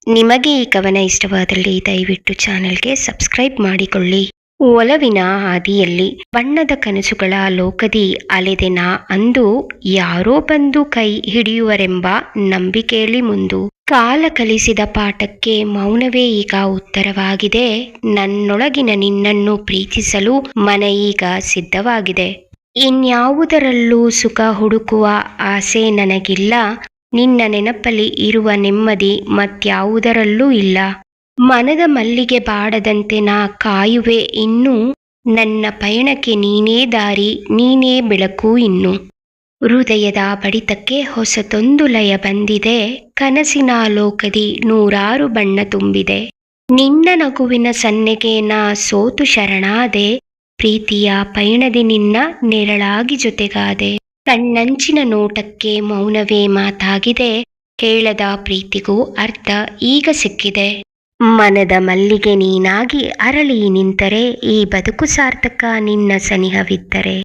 ನಿಮಗೆ ಈ ಕವನ ಇಷ್ಟವಾದಲ್ಲಿ ದಯವಿಟ್ಟು ಚಾನೆಲ್ಗೆ ಸಬ್ಸ್ಕ್ರೈಬ್ ಮಾಡಿಕೊಳ್ಳಿ. ಒಲವಿನ ಹಾದಿಯಲ್ಲಿ ಬಣ್ಣದ ಕನಸುಗಳ ಲೋಕದಿ ಅಲೆದೆನ ಅಂದು ಯಾರೋ ಬಂದು ಕೈ ಹಿಡಿಯುವರೆಂಬ ನಂಬಿಕೆಯಲ್ಲಿ ಮುಂದು ಕಾಲ ಕಲಿಸಿದ ಪಾಠಕ್ಕೆ ಮೌನವೇ ಈಗ ಉತ್ತರವಾಗಿದೆ. ನನ್ನೊಳಗಿನ ನಿನ್ನನ್ನು ಪ್ರೀತಿಸಲು ಮನ ಈಗ ಸಿದ್ಧವಾಗಿದೆ. ಇನ್ಯಾವುದರಲ್ಲೂ ಸುಖ ಹುಡುಕುವ ಆಸೆ ನನಗಿಲ್ಲ. ನಿನ್ನ ನೆನಪಲ್ಲಿ ಇರುವ ನೆಮ್ಮದಿ ಮತ್ಯಾವುದರಲ್ಲೂ ಇಲ್ಲ. ಮನದ ಮಲ್ಲಿಗೆ ಬಾಡದಂತೆ ನಾ ಕಾಯುವೆ ಇನ್ನು. ನನ್ನ ಪಯಣಕ್ಕೆ ನೀನೇ ದಾರಿ, ನೀನೇ ಬೆಳಕು ಇನ್ನು. ಹೃದಯದ ಬಡಿತಕ್ಕೆ ಹೊಸತೊಂದು ಲಯ ಬಂದಿದೆ. ಕನಸಿನ ಲೋಕದಿ ನೂರಾರು ಬಣ್ಣ ತುಂಬಿದೆ. ನಿನ್ನ ನಗುವಿನ ಸನ್ನೆಗೆ ನಾ ಸೋತು ಶರಣಾದೆ. ಪ್ರೀತಿಯ ಪಯಣದಿ ನಿನ್ನ ನೆರಳಾಗಿ ಜೊತೆಗಾದೆ. ಕಣ್ಣಂಚಿನ ನೋಟಕ್ಕೆ ಮೌನವೇ ಮಾತಾಗಿದೆ. ಹೇಳದ ಪ್ರೀತಿಗೂ ಅರ್ಥ ಈಗ ಸಿಕ್ಕಿದೆ. ಮನದ ಮಲ್ಲಿಗೆ ನೀನಾಗಿ ಅರಳಿ ನಿಂತರೆ ಈ ಬದುಕು ಸಾರ್ಥಕ ನಿನ್ನ ಸನಿಹವಿದ್ದರೆ.